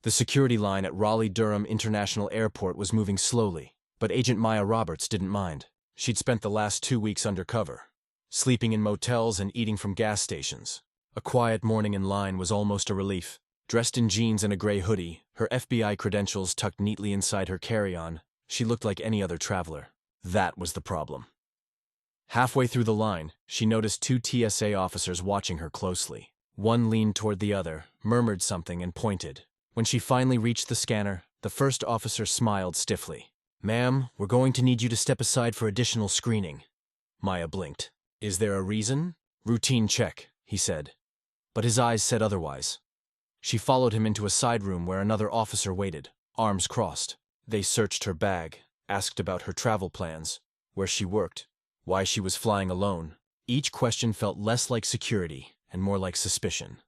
The security line at Raleigh-Durham International Airport was moving slowly, but Agent Maya Roberts didn't mind. She'd spent the last 2 weeks undercover, sleeping in motels and eating from gas stations. A quiet morning in line was almost a relief. Dressed in jeans and a gray hoodie, her FBI credentials tucked neatly inside her carry-on, she looked like any other traveler. That was the problem. Halfway through the line, she noticed 2 TSA officers watching her closely. One leaned toward the other, murmured something, and pointed. When she finally reached the scanner, the first officer smiled stiffly. "Ma'am, we're going to need you to step aside for additional screening." Maya blinked. "Is there a reason?" "Routine check," he said. But his eyes said otherwise. She followed him into a side room where another officer waited, arms crossed. They searched her bag, asked about her travel plans, where she worked, why she was flying alone. Each question felt less like security and more like suspicion.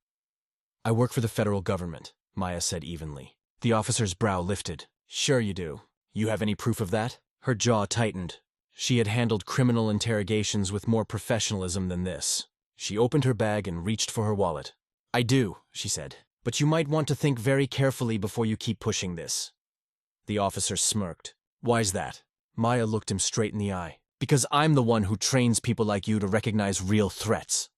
"I work for the federal government," Maya said evenly. The officer's brow lifted. "Sure you do. You have any proof of that?" Her jaw tightened. She had handled criminal interrogations with more professionalism than this. She opened her bag and reached for her wallet. "I do," she said. "But you might want to think very carefully before you keep pushing this." The officer smirked. "Why's that?" Maya looked him straight in the eye. "Because I'm the one who trains people like you to recognize real threats."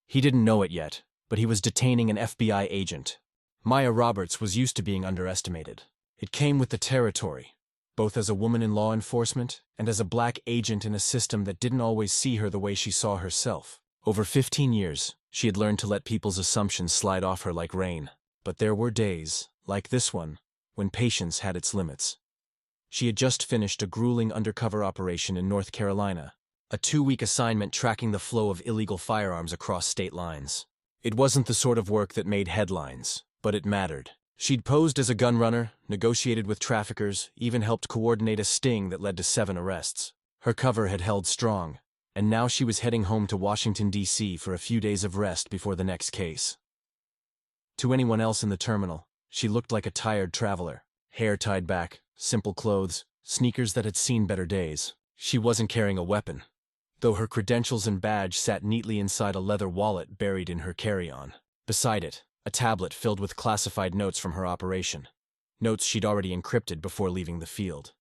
He didn't know it yet, but he was detaining an FBI agent. Maya Roberts was used to being underestimated. It came with the territory, both as a woman in law enforcement and as a black agent in a system that didn't always see her the way she saw herself. Over 15 years, she had learned to let people's assumptions slide off her like rain. But there were days, like this one, when patience had its limits. She had just finished a grueling undercover operation in North Carolina, a 2-week assignment tracking the flow of illegal firearms across state lines. It wasn't the sort of work that made headlines, but it mattered. She'd posed as a gun runner, negotiated with traffickers, even helped coordinate a sting that led to 7 arrests. Her cover had held strong, and now she was heading home to Washington, D.C. for a few days of rest before the next case. To anyone else in the terminal, she looked like a tired traveler. Hair tied back, simple clothes, sneakers that had seen better days. She wasn't carrying a weapon, though her credentials and badge sat neatly inside a leather wallet buried in her carry-on. Beside it, a tablet filled with classified notes from her operation, notes she'd already encrypted before leaving the field.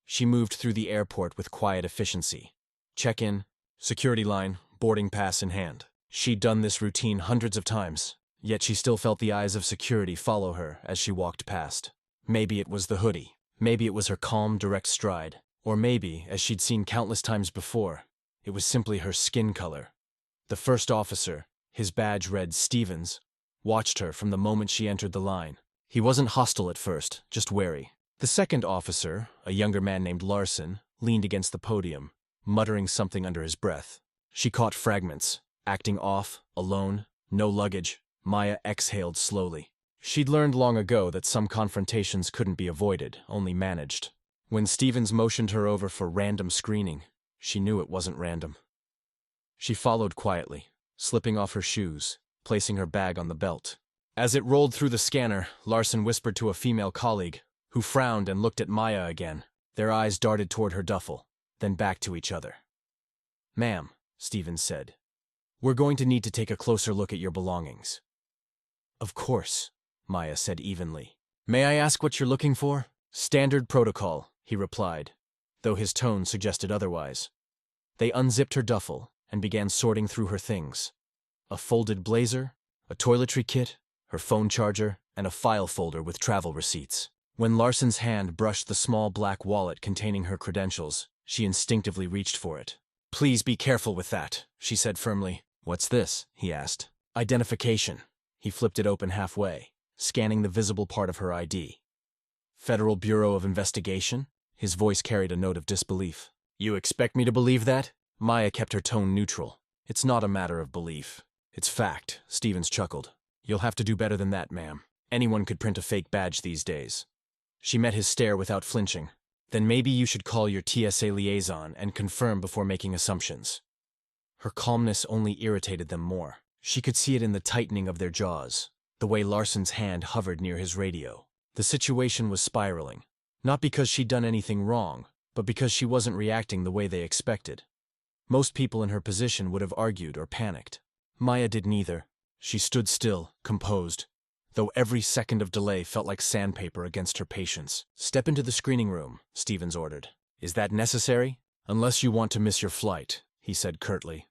She moved through the airport with quiet efficiency. Check-in, security line, boarding pass in hand. She'd done this routine hundreds of times, yet she still felt the eyes of security follow her as she walked past. Maybe it was the hoodie, maybe it was her calm, direct stride, or maybe, as she'd seen countless times before, it was simply her skin color. The first officer, his badge read Stevens, watched her from the moment she entered the line. He wasn't hostile at first, just wary. The second officer, a younger man named Larson, leaned against the podium, muttering something under his breath. She caught fragments, acting off, alone, no luggage. Maya exhaled slowly. She'd learned long ago that some confrontations couldn't be avoided, only managed. When Stevens motioned her over for random screening, she knew it wasn't random. She followed quietly, slipping off her shoes, placing her bag on the belt. As it rolled through the scanner, Larson whispered to a female colleague, who frowned and looked at Maya again. Their eyes darted toward her duffel, then back to each other. "Ma'am," Stevens said, "we're going to need to take a closer look at your belongings." "Of course," Maya said evenly. "May I ask what you're looking for?" "Standard protocol," he replied, though his tone suggested otherwise. They unzipped her duffel and began sorting through her things. A folded blazer, a toiletry kit, her phone charger, and a file folder with travel receipts. When Larson's hand brushed the small black wallet containing her credentials, she instinctively reached for it. "Please be careful with that," she said firmly. "What's this?" he asked. "Identification." He flipped it open halfway, scanning the visible part of her ID. "Federal Bureau of Investigation?" His voice carried a note of disbelief. "You expect me to believe that?" Maya kept her tone neutral. "It's not a matter of belief. It's fact," Stevens chuckled. "You'll have to do better than that, ma'am. Anyone could print a fake badge these days." She met his stare without flinching. "Then maybe you should call your TSA liaison and confirm before making assumptions." Her calmness only irritated them more. She could see it in the tightening of their jaws, the way Larson's hand hovered near his radio. The situation was spiraling, not because she'd done anything wrong, but because she wasn't reacting the way they expected. Most people in her position would have argued or panicked. Maya did neither. She stood still, composed, though every second of delay felt like sandpaper against her patience. "Step into the screening room," Stevens ordered. "Is that necessary?" "Unless you want to miss your flight," he said curtly.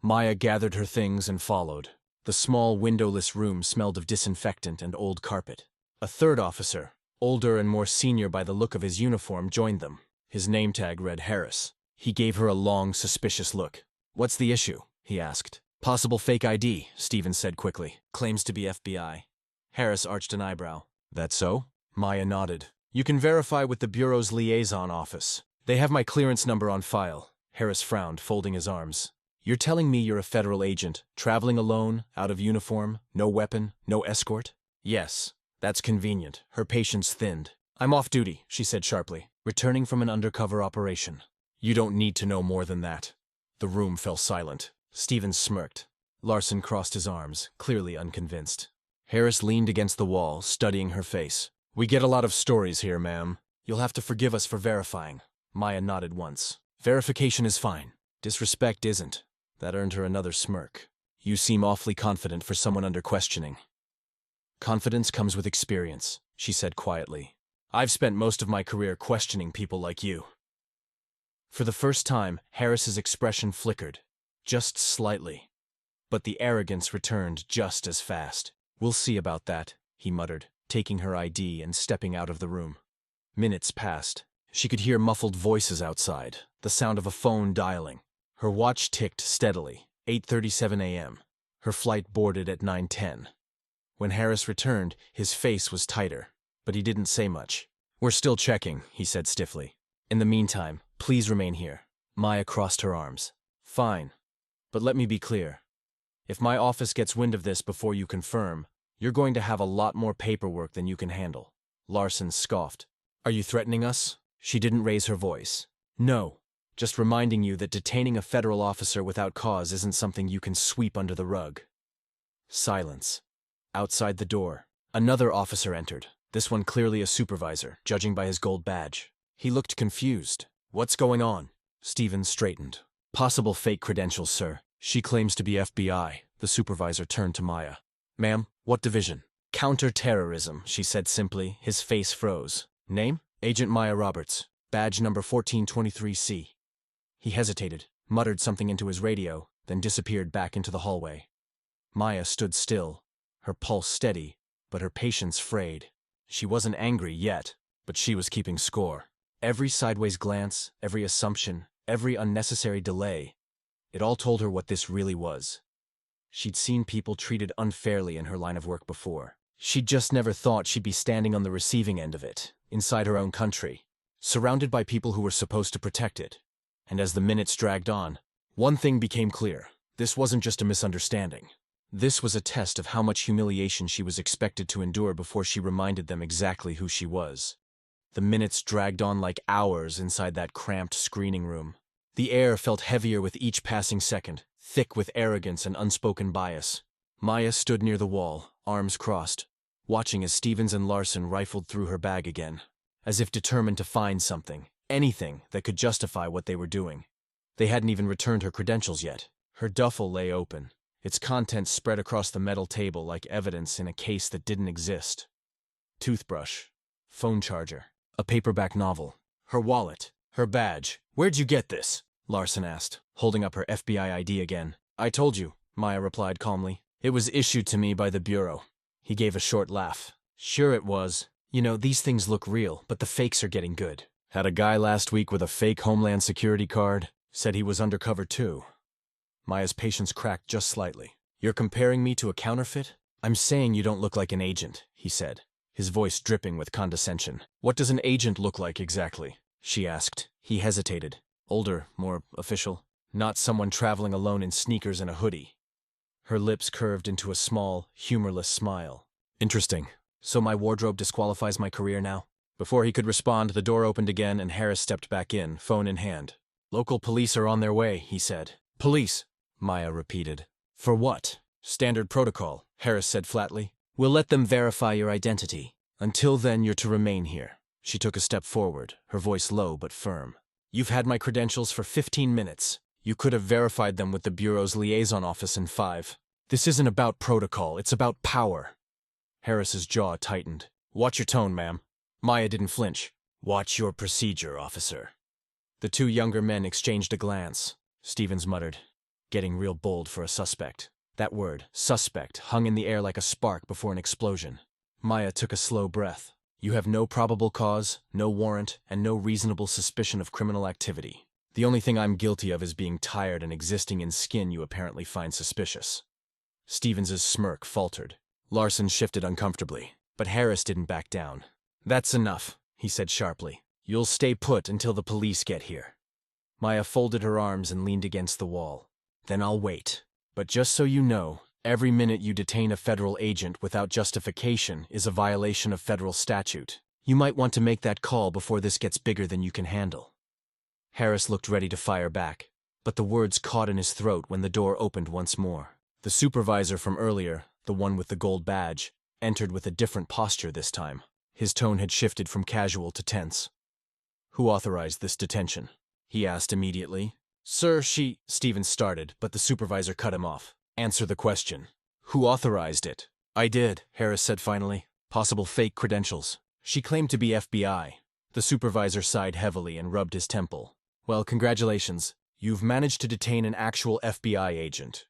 Maya gathered her things and followed. The small, windowless room smelled of disinfectant and old carpet. A third officer, older and more senior by the look of his uniform, joined them. His name tag read Harris. He gave her a long, suspicious look. "What's the issue?" he asked. "Possible fake ID," Stevens said quickly. "Claims to be FBI." Harris arched an eyebrow. "That so?" Maya nodded. "You can verify with the Bureau's liaison office. They have my clearance number on file." Harris frowned, folding his arms. "You're telling me you're a federal agent, traveling alone, out of uniform, no weapon, no escort?" "Yes. That's convenient." Her patience thinned. "I'm off duty," she said sharply, "returning from an undercover operation." "You don't need to know more than that." The room fell silent. Stevens smirked. Larson crossed his arms, clearly unconvinced. Harris leaned against the wall, studying her face. "We get a lot of stories here, ma'am. You'll have to forgive us for verifying." Maya nodded once. "Verification is fine. Disrespect isn't." That earned her another smirk. "You seem awfully confident for someone under questioning." "Confidence comes with experience," she said quietly. "I've spent most of my career questioning people like you." For the first time, Harris's expression flickered, just slightly. But the arrogance returned just as fast. "We'll see about that," he muttered, taking her ID and stepping out of the room. Minutes passed. She could hear muffled voices outside, the sound of a phone dialing. Her watch ticked steadily, 8:37 a.m. Her flight boarded at 9:10. When Harris returned, his face was tighter, but he didn't say much. "We're still checking," he said stiffly. "In the meantime, please remain here." Maya crossed her arms. "Fine. But let me be clear. If my office gets wind of this before you confirm, you're going to have a lot more paperwork than you can handle." Larson scoffed. "Are you threatening us?" She didn't raise her voice. "No. Just reminding you that detaining a federal officer without cause isn't something you can sweep under the rug." Silence. Outside the door, another officer entered, this one clearly a supervisor, judging by his gold badge. He looked confused. "What's going on?" Stevens straightened. "Possible fake credentials, sir. She claims to be FBI." The supervisor turned to Maya. "Ma'am, what division?" "Counter-terrorism," she said simply. His face froze. "Name?" "Agent Maya Roberts. Badge number 1423C. He hesitated, muttered something into his radio, then disappeared back into the hallway. Maya stood still, her pulse steady, but her patience frayed. She wasn't angry yet, but she was keeping score. Every sideways glance, every assumption, every unnecessary delay, it all told her what this really was. She'd seen people treated unfairly in her line of work before. She'd just never thought she'd be standing on the receiving end of it, inside her own country, surrounded by people who were supposed to protect it. And as the minutes dragged on, one thing became clear. This wasn't just a misunderstanding. This was a test of how much humiliation she was expected to endure before she reminded them exactly who she was. The minutes dragged on like hours inside that cramped screening room. The air felt heavier with each passing second, thick with arrogance and unspoken bias. Maya stood near the wall, arms crossed, watching as Stevens and Larson rifled through her bag again, as if determined to find something, anything that could justify what they were doing. They hadn't even returned her credentials yet. Her duffel lay open, its contents spread across the metal table like evidence in a case that didn't exist. Toothbrush, phone charger, a paperback novel, her wallet, her badge. "Where'd you get this?" Larson asked, holding up her FBI ID again. "I told you," Maya replied calmly. "It was issued to me by the Bureau." He gave a short laugh. "Sure it was. You know, these things look real, but the fakes are getting good. Had a guy last week with a fake Homeland Security card. Said he was undercover too." Maya's patience cracked just slightly. "You're comparing me to a counterfeit?" "I'm saying you don't look like an agent," he said, his voice dripping with condescension. "What does an agent look like exactly?" she asked. He hesitated. "Older, more official. Not someone traveling alone in sneakers and a hoodie." Her lips curved into a small, humorless smile. "Interesting. So my wardrobe disqualifies my career now?" Before he could respond, the door opened again and Harris stepped back in, phone in hand. "Local police are on their way," he said. "Police?" Maya repeated. "For what?" "Standard protocol," Harris said flatly. "We'll let them verify your identity. Until then, you're to remain here." She took a step forward, her voice low but firm. "You've had my credentials for 15 minutes. You could have verified them with the Bureau's liaison office in 5. This isn't about protocol, it's about power." Harris's jaw tightened. Watch your tone, ma'am. Maya didn't flinch. Watch your procedure, officer. The two younger men exchanged a glance. Stevens muttered, getting real bold for a suspect. That word, suspect, hung in the air like a spark before an explosion. Maya took a slow breath. You have no probable cause, no warrant, and no reasonable suspicion of criminal activity. The only thing I'm guilty of is being tired and existing in skin you apparently find suspicious. Stevens's smirk faltered. Larson shifted uncomfortably, but Harris didn't back down. That's enough, he said sharply. You'll stay put until the police get here. Maya folded her arms and leaned against the wall. Then I'll wait. But just so you know, every minute you detain a federal agent without justification is a violation of federal statute. You might want to make that call before this gets bigger than you can handle. Harris looked ready to fire back, but the words caught in his throat when the door opened once more. The supervisor from earlier, the one with the gold badge, entered with a different posture this time. His tone had shifted from casual to tense. Who authorized this detention? He asked immediately. Sir, Stevens started, but the supervisor cut him off. Answer the question. Who authorized it? I did, Harris said finally. Possible fake credentials. She claimed to be FBI. The supervisor sighed heavily and rubbed his temple. Well, congratulations. You've managed to detain an actual FBI agent.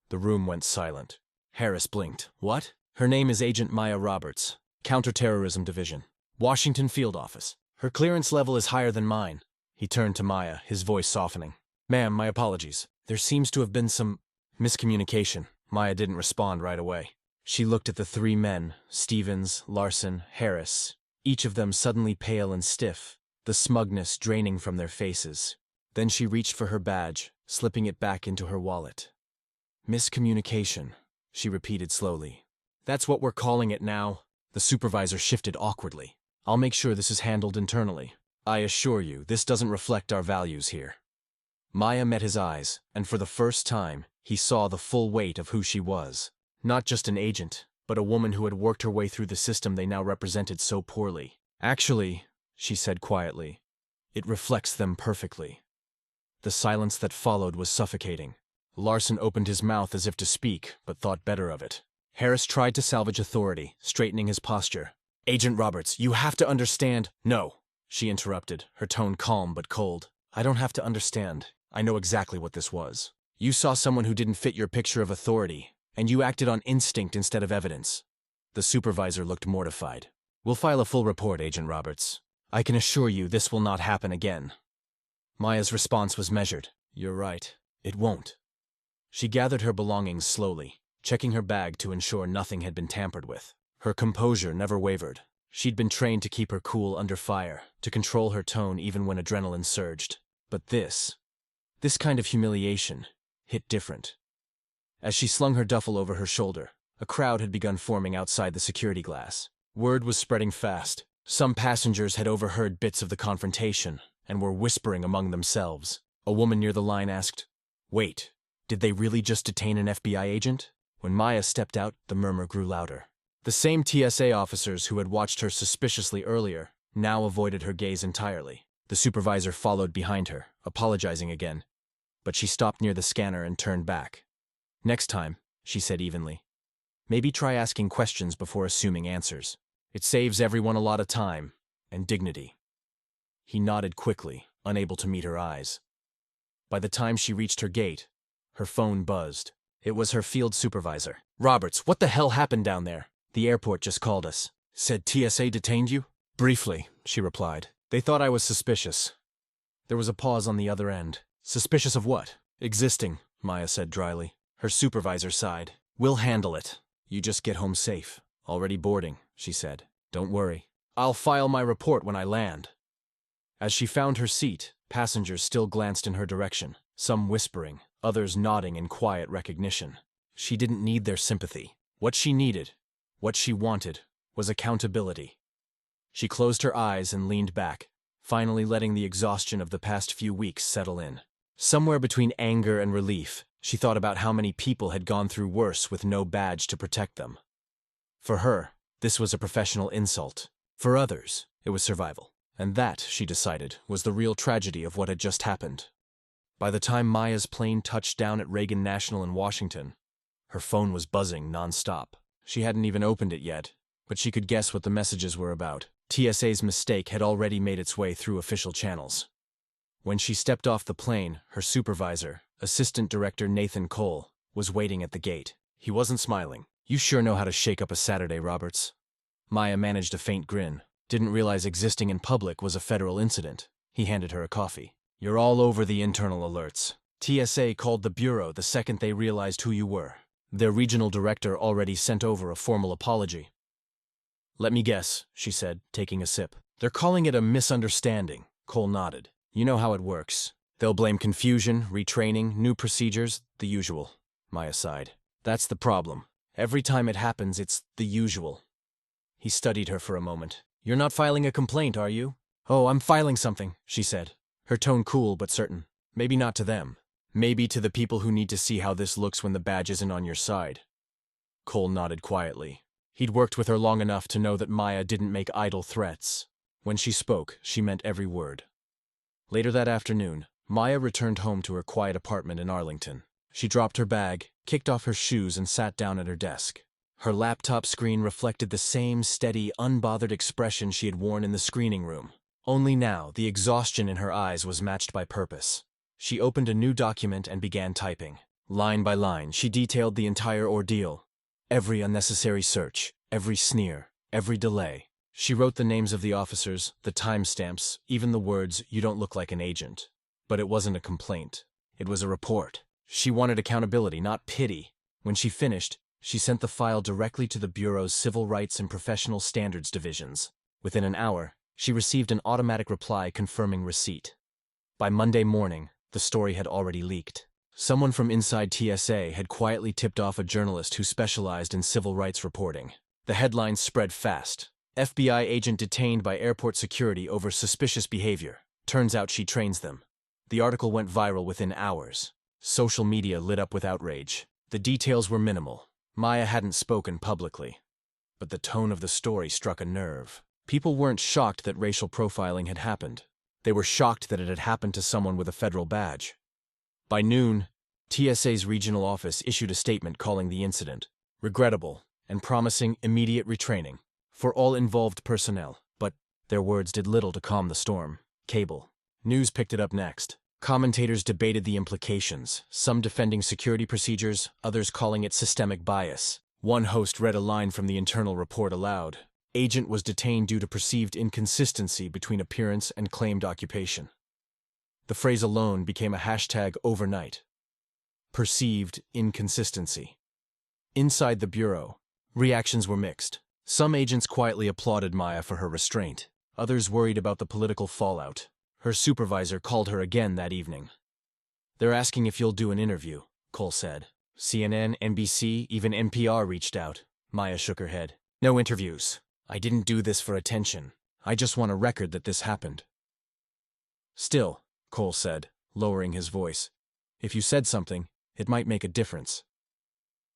The room went silent. Harris blinked. What? Her name is Agent Maya Roberts, Counterterrorism Division, Washington Field Office. Her clearance level is higher than mine. He turned to Maya, his voice softening. Ma'am, my apologies. There seems to have been some miscommunication. Maya didn't respond right away. She looked at the three men, Stevens, Larson, Harris, each of them suddenly pale and stiff, the smugness draining from their faces. Then she reached for her badge, slipping it back into her wallet. Miscommunication, she repeated slowly. That's what we're calling it now. The supervisor shifted awkwardly. I'll make sure this is handled internally. I assure you, this doesn't reflect our values here. Maya met his eyes, and for the first time, he saw the full weight of who she was. Not just an agent, but a woman who had worked her way through the system they now represented so poorly. Actually, she said quietly, it reflects them perfectly. The silence that followed was suffocating. Larson opened his mouth as if to speak, but thought better of it. Harris tried to salvage authority, straightening his posture. Agent Roberts, you have to understand— No, she interrupted, her tone calm but cold. I don't have to understand. I know exactly what this was. You saw someone who didn't fit your picture of authority, and you acted on instinct instead of evidence. The supervisor looked mortified. We'll file a full report, Agent Roberts. I can assure you this will not happen again. Maya's response was measured. You're right. It won't. She gathered her belongings slowly, checking her bag to ensure nothing had been tampered with. Her composure never wavered. She'd been trained to keep her cool under fire, to control her tone even when adrenaline surged. But this kind of humiliation hit different. As she slung her duffel over her shoulder, a crowd had begun forming outside the security glass. Word was spreading fast. Some passengers had overheard bits of the confrontation and were whispering among themselves. A woman near the line asked, Wait, did they really just detain an FBI agent? When Maya stepped out, the murmur grew louder. The same TSA officers who had watched her suspiciously earlier now avoided her gaze entirely. The supervisor followed behind her, apologizing again, but she stopped near the scanner and turned back. Next time, she said evenly, maybe try asking questions before assuming answers. It saves everyone a lot of time and dignity. He nodded quickly, unable to meet her eyes. By the time she reached her gate, her phone buzzed. It was her field supervisor. Roberts, what the hell happened down there? The airport just called us. Said TSA detained you? Briefly, she replied. They thought I was suspicious. There was a pause on the other end. Suspicious of what? Existing, Maya said dryly. Her supervisor sighed. We'll handle it. You just get home safe. Already boarding, she said. Don't worry. I'll file my report when I land. As she found her seat, passengers still glanced in her direction, some whispering, others nodding in quiet recognition. She didn't need their sympathy. What she needed, what she wanted, was accountability. She closed her eyes and leaned back, finally letting the exhaustion of the past few weeks settle in. Somewhere between anger and relief, she thought about how many people had gone through worse with no badge to protect them. For her, this was a professional insult. For others, it was survival. And that, she decided, was the real tragedy of what had just happened. By the time Maya's plane touched down at Reagan National in Washington, her phone was buzzing nonstop. She hadn't even opened it yet, but she could guess what the messages were about. TSA's mistake had already made its way through official channels. When she stepped off the plane, her supervisor, Assistant Director Nathan Cole, was waiting at the gate. He wasn't smiling. "You sure know how to shake up a Saturday, Roberts." Maya managed a faint grin. Didn't realize existing in public was a federal incident. He handed her a coffee. "You're all over the internal alerts. TSA called the bureau the second they realized who you were. Their regional director already sent over a formal apology." "Let me guess," she said, taking a sip. "They're calling it a misunderstanding." Cole nodded. "You know how it works. They'll blame confusion, retraining, new procedures, the usual." Maya sighed. "That's the problem. Every time it happens, it's the usual." He studied her for a moment. "You're not filing a complaint, are you?" "Oh, I'm filing something," she said, her tone cool but certain. "Maybe not to them. Maybe to the people who need to see how this looks when the badge isn't on your side." Cole nodded quietly. He'd worked with her long enough to know that Maya didn't make idle threats. When she spoke, she meant every word. Later that afternoon, Maya returned home to her quiet apartment in Arlington. She dropped her bag, kicked off her shoes, and sat down at her desk. Her laptop screen reflected the same steady, unbothered expression she had worn in the screening room. Only now, the exhaustion in her eyes was matched by purpose. She opened a new document and began typing. Line by line, she detailed the entire ordeal. Every unnecessary search, every sneer, every delay. She wrote the names of the officers, the timestamps, even the words, "You don't look like an agent." But it wasn't a complaint. It was a report. She wanted accountability, not pity. When she finished, she sent the file directly to the Bureau's Civil Rights and Professional Standards divisions. Within an hour, she received an automatic reply confirming receipt. By Monday morning, the story had already leaked. Someone from inside TSA had quietly tipped off a journalist who specialized in civil rights reporting. The headlines spread fast. "FBI agent detained by airport security over suspicious behavior. Turns out she trains them." The article went viral within hours. Social media lit up with outrage. The details were minimal. Maya hadn't spoken publicly. But the tone of the story struck a nerve. People weren't shocked that racial profiling had happened. They were shocked that it had happened to someone with a federal badge. By noon, TSA's regional office issued a statement calling the incident regrettable and promising immediate retraining for all involved personnel. But their words did little to calm the storm. Cable news picked it up next. Commentators debated the implications, some defending security procedures, others calling it systemic bias. One host read a line from the internal report aloud. Agent was detained due to perceived inconsistency between appearance and claimed occupation. The phrase alone became a hashtag overnight. Perceived inconsistency. Inside the Bureau, reactions were mixed. Some agents quietly applauded Maya for her restraint. Others worried about the political fallout. Her supervisor called her again that evening. "They're asking if you'll do an interview," Cole said. CNN, NBC, even NPR reached out. Maya shook her head. "No interviews. I didn't do this for attention. I just want a record that this happened." "Still," Cole said, lowering his voice, "if you said something, it might make a difference."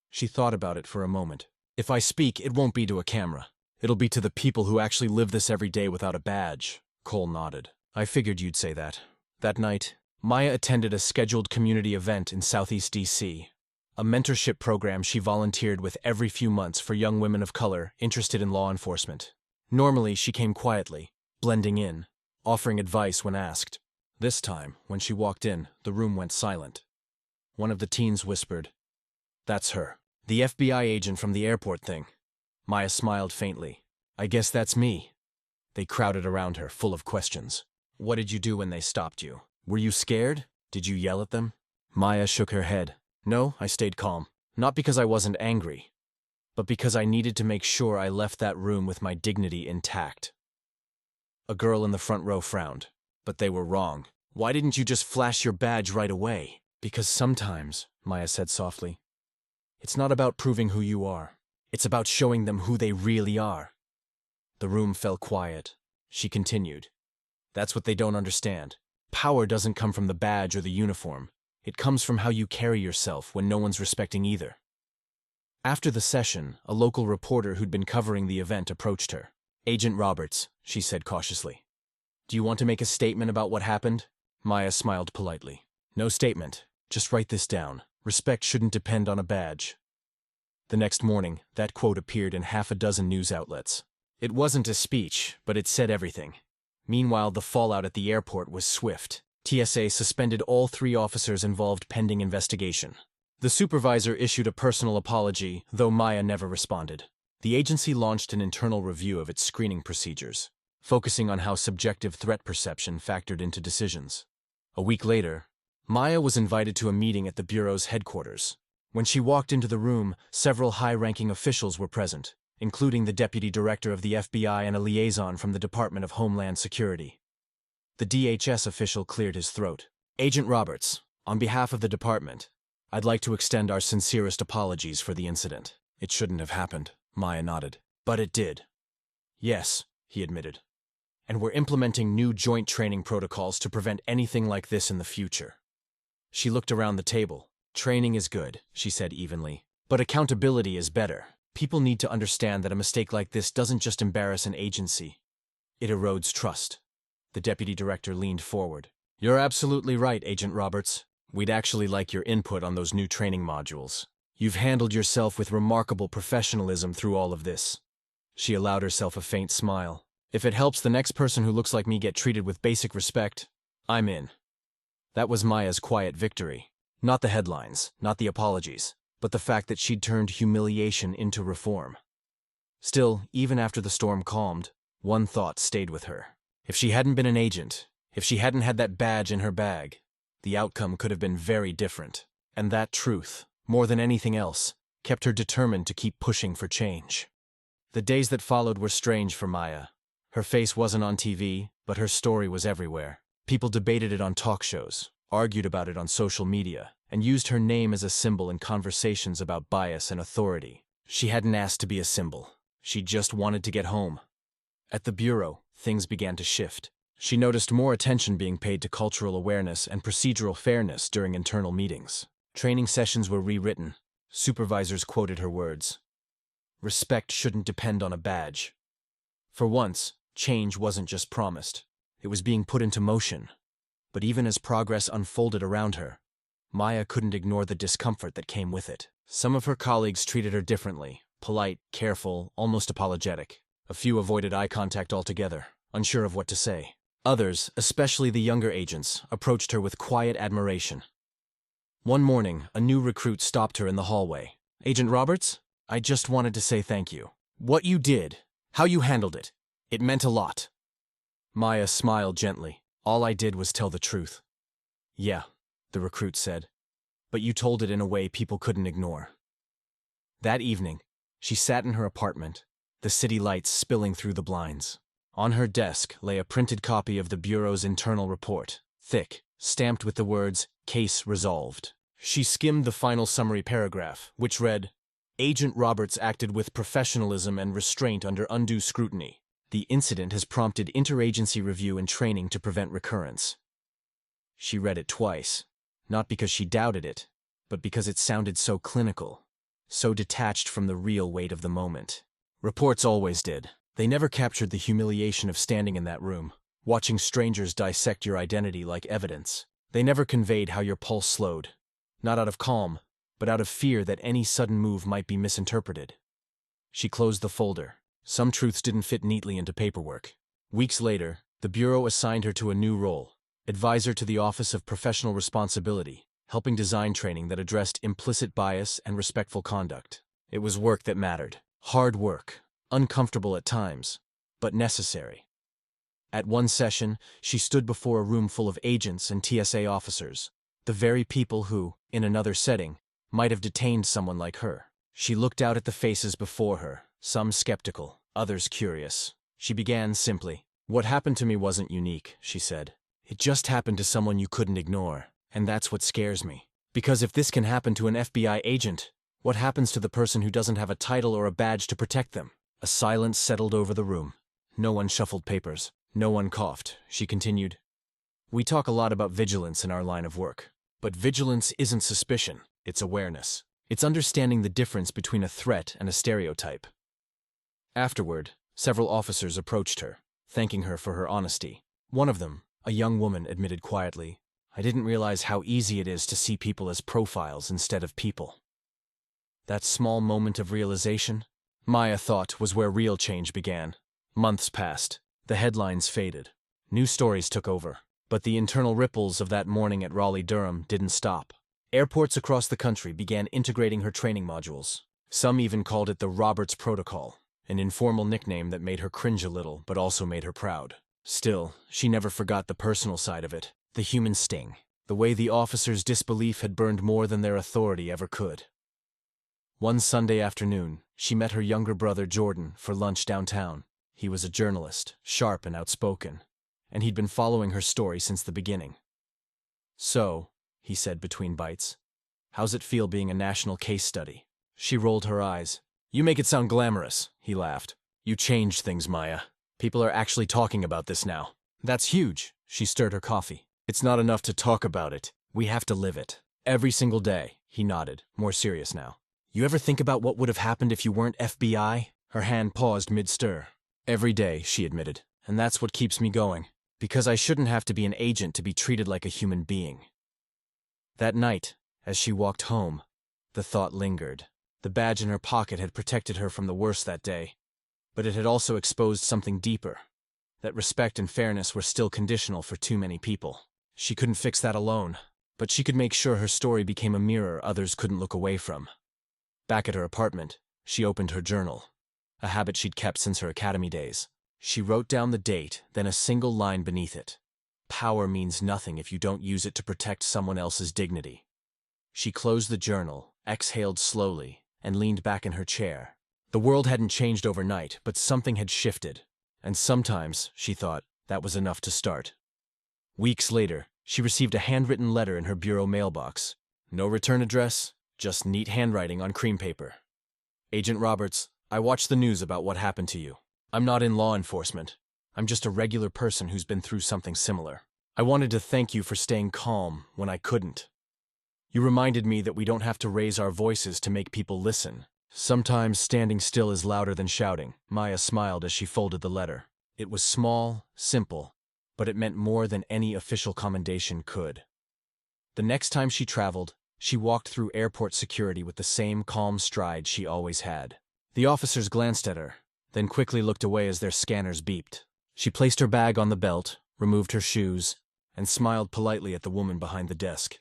She thought about it for a moment. "If I speak, it won't be to a camera. It'll be to the people who actually live this every day without a badge." Cole nodded. "I figured you'd say that." That night, Maya attended a scheduled community event in Southeast D.C., a mentorship program she volunteered with every few months for young women of color interested in law enforcement. Normally, she came quietly, blending in, offering advice when asked. This time, when she walked in, the room went silent. One of the teens whispered, "That's her. The FBI agent from the airport thing." Maya smiled faintly. "I guess that's me." They crowded around her, full of questions. "What did you do when they stopped you? Were you scared? Did you yell at them?" Maya shook her head. "No, I stayed calm. Not because I wasn't angry, but because I needed to make sure I left that room with my dignity intact." A girl in the front row frowned. "But they were wrong. Why didn't you just flash your badge right away?" "Because sometimes," Maya said softly, "it's not about proving who you are. It's about showing them who they really are." The room fell quiet. She continued. "That's what they don't understand. Power doesn't come from the badge or the uniform. It comes from how you carry yourself when no one's respecting either." After the session, a local reporter who'd been covering the event approached her. "Agent Roberts," she said cautiously. "Do you want to make a statement about what happened?" Maya smiled politely. "No statement. Just write this down. Respect shouldn't depend on a badge." The next morning, that quote appeared in half a dozen news outlets. It wasn't a speech, but it said everything. Meanwhile, the fallout at the airport was swift. TSA suspended all 3 officers involved pending investigation. The supervisor issued a personal apology, though Maya never responded. The agency launched an internal review of its screening procedures, focusing on how subjective threat perception factored into decisions. A week later, Maya was invited to a meeting at the Bureau's headquarters. When she walked into the room, several high-ranking officials were present, including the deputy director of the FBI and a liaison from the Department of Homeland Security. The DHS official cleared his throat. "Agent Roberts, on behalf of the department, I'd like to extend our sincerest apologies for the incident." "It shouldn't have happened," Maya nodded. "But it did." "Yes," he admitted. "And we're implementing new joint training protocols to prevent anything like this in the future." She looked around the table. "Training is good," she said evenly. "But accountability is better. People need to understand that a mistake like this doesn't just embarrass an agency. It erodes trust." The deputy director leaned forward. "You're absolutely right, Agent Roberts. We'd actually like your input on those new training modules. You've handled yourself with remarkable professionalism through all of this." She allowed herself a faint smile. "If it helps the next person who looks like me get treated with basic respect, I'm in." That was Maya's quiet victory. Not the headlines, not the apologies, but the fact that she'd turned humiliation into reform. Still, even after the storm calmed, one thought stayed with her. If she hadn't been an agent, if she hadn't had that badge in her bag, the outcome could have been very different. And that truth, more than anything else, kept her determined to keep pushing for change. The days that followed were strange for Maya. Her face wasn't on TV, but her story was everywhere. People debated it on talk shows, argued about it on social media, and used her name as a symbol in conversations about bias and authority. She hadn't asked to be a symbol. She just wanted to get home. At the Bureau, things began to shift. She noticed more attention being paid to cultural awareness and procedural fairness during internal meetings. Training sessions were rewritten. Supervisors quoted her words. "Respect shouldn't depend on a badge." For once, change wasn't just promised. It was being put into motion. But even as progress unfolded around her, Maya couldn't ignore the discomfort that came with it. Some of her colleagues treated her differently, polite, careful, almost apologetic. A few avoided eye contact altogether, unsure of what to say. Others, especially the younger agents, approached her with quiet admiration. One morning, a new recruit stopped her in the hallway. "Agent Roberts, I just wanted to say thank you. What you did, how you handled it, it meant a lot." Maya smiled gently. "All I did was tell the truth." "Yeah," the recruit said, "but you told it in a way people couldn't ignore." That evening, she sat in her apartment, the city lights spilling through the blinds. On her desk lay a printed copy of the Bureau's internal report, thick, stamped with the words, "Case resolved." She skimmed the final summary paragraph, which read, "Agent Roberts acted with professionalism and restraint under undue scrutiny. The incident has prompted interagency review and training to prevent recurrence." She read it twice, not because she doubted it, but because it sounded so clinical, so detached from the real weight of the moment. Reports always did. They never captured the humiliation of standing in that room, watching strangers dissect your identity like evidence. They never conveyed how your pulse slowed, not out of calm, but out of fear that any sudden move might be misinterpreted. She closed the folder. Some truths didn't fit neatly into paperwork. Weeks later, the Bureau assigned her to a new role, advisor to the Office of Professional Responsibility, helping design training that addressed implicit bias and respectful conduct. It was work that mattered. Hard work, uncomfortable at times, but necessary. At one session, she stood before a room full of agents and TSA officers, the very people who, in another setting, might have detained someone like her. She looked out at the faces before her, some skeptical, others curious. She began simply. "What happened to me wasn't unique," she said. "It just happened to someone you couldn't ignore, and that's what scares me. Because if this can happen to an FBI agent, what happens to the person who doesn't have a title or a badge to protect them?" A silence settled over the room. No one shuffled papers. No one coughed. She continued. "We talk a lot about vigilance in our line of work. But vigilance isn't suspicion, it's awareness. It's understanding the difference between a threat and a stereotype." Afterward, several officers approached her, thanking her for her honesty. One of them, a young woman, admitted quietly, "I didn't realize how easy it is to see people as profiles instead of people." That small moment of realization, Maya thought, was where real change began. Months passed. The headlines faded. New stories took over. But the internal ripples of that morning at Raleigh-Durham didn't stop. Airports across the country began integrating her training modules. Some even called it the Roberts Protocol, an informal nickname that made her cringe a little but also made her proud. Still, she never forgot the personal side of it, the human sting, the way the officers' disbelief had burned more than their authority ever could. One Sunday afternoon, she met her younger brother Jordan for lunch downtown. He was a journalist, sharp and outspoken, and he'd been following her story since the beginning. "So," he said between bites, "how's it feel being a national case study?" She rolled her eyes. "You make it sound glamorous," he laughed. "You changed things, Maya. People are actually talking about this now. That's huge." She stirred her coffee. "It's not enough to talk about it. We have to live it. Every single day." He nodded, more serious now. "You ever think about what would have happened if you weren't FBI?" Her hand paused mid-stir. "Every day," she admitted. "And that's what keeps me going. Because I shouldn't have to be an agent to be treated like a human being." That night, as she walked home, the thought lingered. The badge in her pocket had protected her from the worst that day, but it had also exposed something deeper, that respect and fairness were still conditional for too many people. She couldn't fix that alone, but she could make sure her story became a mirror others couldn't look away from. Back at her apartment, she opened her journal, a habit she'd kept since her academy days. She wrote down the date, then a single line beneath it. "Power means nothing if you don't use it to protect someone else's dignity." She closed the journal, exhaled slowly, and leaned back in her chair. The world hadn't changed overnight, but something had shifted. And sometimes, she thought, that was enough to start. Weeks later, she received a handwritten letter in her bureau mailbox. No return address, just neat handwriting on cream paper. "Agent Roberts, I watched the news about what happened to you. I'm not in law enforcement. I'm just a regular person who's been through something similar. I wanted to thank you for staying calm when I couldn't. You reminded me that we don't have to raise our voices to make people listen. Sometimes standing still is louder than shouting." Maya smiled as she folded the letter. It was small, simple, but it meant more than any official commendation could. The next time she traveled, she walked through airport security with the same calm stride she always had. The officers glanced at her, then quickly looked away as their scanners beeped. She placed her bag on the belt, removed her shoes, and smiled politely at the woman behind the desk.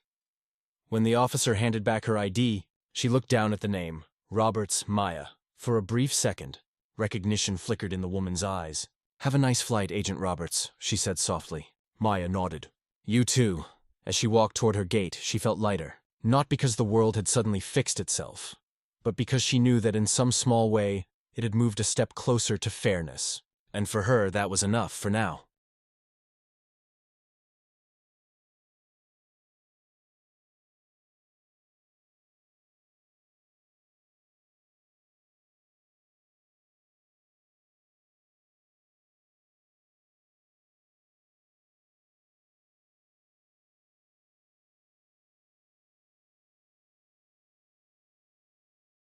When the officer handed back her ID, she looked down at the name, Roberts Maya. For a brief second, recognition flickered in the woman's eyes. "Have a nice flight, Agent Roberts," she said softly. Maya nodded. "You too." As she walked toward her gate, she felt lighter. Not because the world had suddenly fixed itself, but because she knew that in some small way, it had moved a step closer to fairness. And for her, that was enough for now.